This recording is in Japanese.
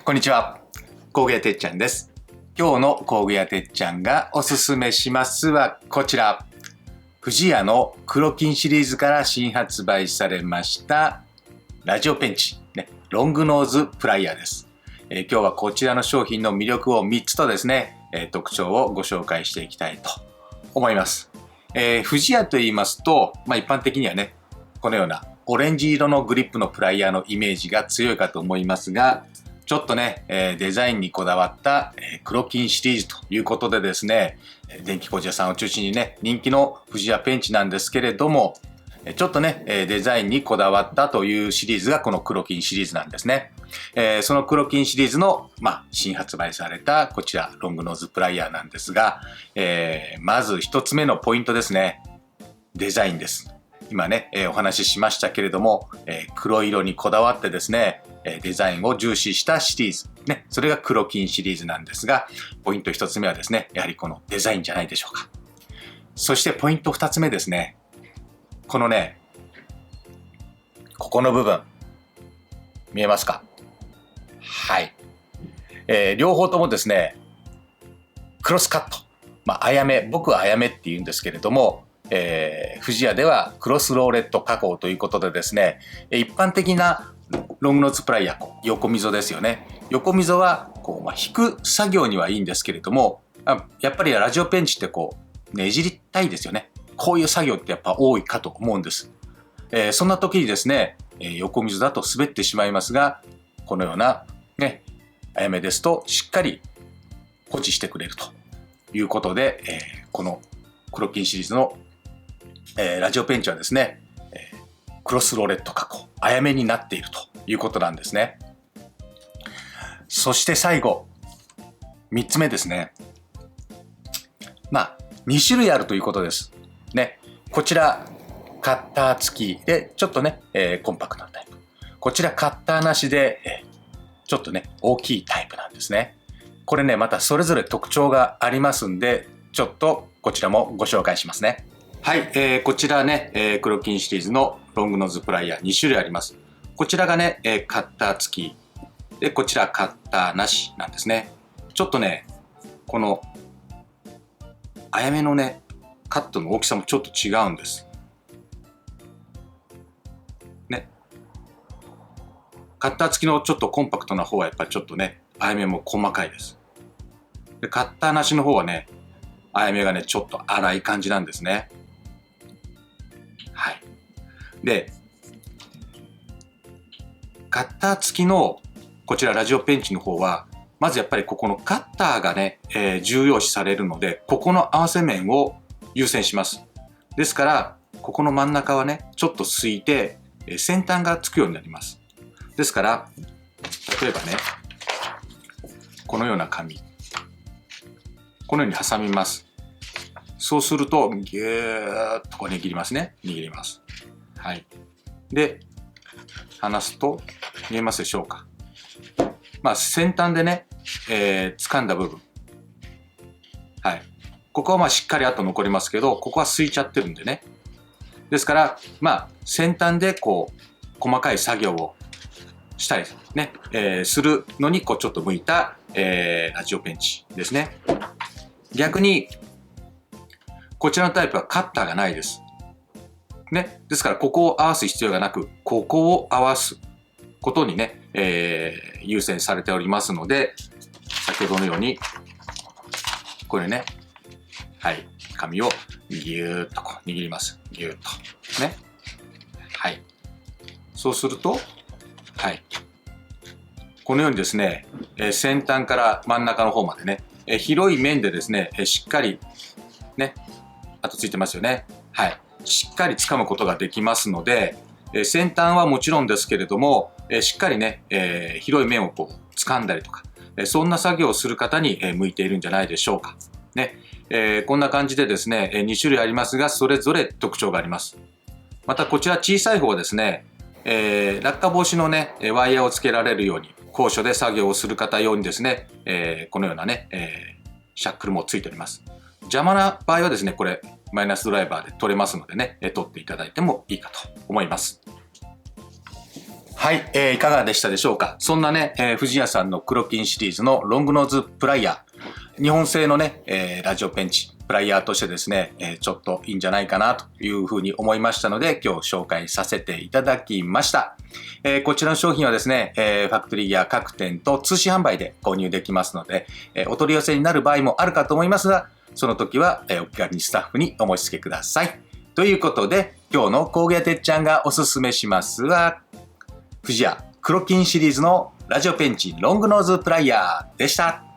こんにちは、工具屋てっちゃんです。今日の工具屋てっちゃんがおすすめしますはこちら。不二家の黒金シリーズから新発売されましたラジオペンチ、ロングノーズプライヤーです。今日はこちらの商品の魅力を3つとですね、特徴をご紹介していきたいと思います。不二家と言いますと、一般的にはね、このようなオレンジ色のグリップのプライヤーのイメージが強いかと思いますが、ちょっとね、デザインにこだわった黒金シリーズということでですね、電気工事屋さんを中心にね、人気の不二家ペンチなんですけれども、ちょっとね、デザインにこだわったというシリーズがこの黒金シリーズなんですね。その黒金シリーズの、新発売されたこちらロングノーズプライヤーなんですが、まず一つ目のポイントですね。デザインです。今ね、お話ししましたけれども、黒色にこだわってですね、デザインを重視したシリーズ。ね、それが黒金シリーズなんですが、ポイント一つ目はですね、やはりこのデザインじゃないでしょうか。そしてポイント二つ目ですね。このね、ここの部分、見えますか？はい。両方ともですね、クロスカット。あやめ、僕はあやめって言うんですけれども、不二家ではクロスローレット加工ということでですね、一般的なロングノーズプライヤー、横溝ですよね。横溝は引く作業にはいいんですけれども、やっぱりラジオペンチってねじりたいですよね。こういう作業ってやっぱ多いかと思うんです。そんな時にですね、横溝だと滑ってしまいますが、このようなね、あやめですとしっかり保持してくれるということで、この黒金シリーズの、ラジオペンチはですね、クロスローレット加工、あやめになっているということなんですね。そして最後、3つ目ですね。2種類あるということです。ね、こちら、カッター付きで、ちょっとね、コンパクトなタイプ。こちら、カッターなしで、ちょっとね、大きいタイプなんですね。これね、またそれぞれ特徴がありますんで、ちょっとこちらもご紹介しますね。はい、こちらね、黒金シリーズのロングノーズプライヤー2種類あります。こちらがね、カッター付き。で、こちらカッターなしなんですね。ちょっとね、この、あやめのね、カットの大きさもちょっと違うんです。ね。カッター付きのちょっとコンパクトな方はやっぱりちょっとね、あやめも細かいです。で、カッターなしの方はね、あやめがね、ちょっと粗い感じなんですね。はい。で、カッター付きのこちらラジオペンチの方は、まずやっぱりここのカッターがね、重要視されるので、ここの合わせ面を優先します。ですから、ここの真ん中はね、ちょっとすいて、先端がつくようになります。ですから、例えばね、このような紙、このように挟みます。そうすると、ぎゅーっと握りますね。握ります。はい。で、離すと、見えますでしょうか。先端でね、掴んだ部分。はい。ここはしっかり後残りますけど、ここは空いちゃってるんでね。ですから、先端で細かい作業をしたりね、するのにちょっと向いた、ラジオペンチですね。逆に、こちらのタイプはカッターがないです。ね。ですから、ここを合わす必要がなく、ここを合わすことにね、優先されておりますので、先ほどのように、これね、はい、紙をぎゅーっと握ります。ぎゅーっと。ね。はい。そうすると、はい。このようにですね、先端から真ん中の方までね、広い面でですね、しっかり、ね、あとついてますよね。はい。しっかり掴むことができますので、先端はもちろんですけれども、しっかりね、広い面を掴んだりとか、そんな作業をする方に向いているんじゃないでしょうか。ね。こんな感じでですね、2種類ありますが、それぞれ特徴があります。またこちら小さい方はですね、落下防止のね、ワイヤーをつけられるように、高所で作業をする方用にですね、このようなね、シャックルもついております。邪魔な場合はですね、これ、マイナスドライバーで取れますのでね、取っていただいてもいいかと思います。はい、いかがでしたでしょうか。そんなね、富士屋さんの黒金シリーズのロングノーズプライヤー、日本製のね、ラジオペンチ、プライヤーとしてですね、ちょっといいんじゃないかなというふうに思いましたので、今日紹介させていただきました。こちらの商品はですね、ファクトリーや各店と通信販売で購入できますので、お取り寄せになる場合もあるかと思いますが、その時は、お気軽にスタッフにお申し付けください。ということで、今日の工芸屋てっちゃんがおすすめしますは、富士屋黒金シリーズのラジオペンチロングノーズプライヤーでした。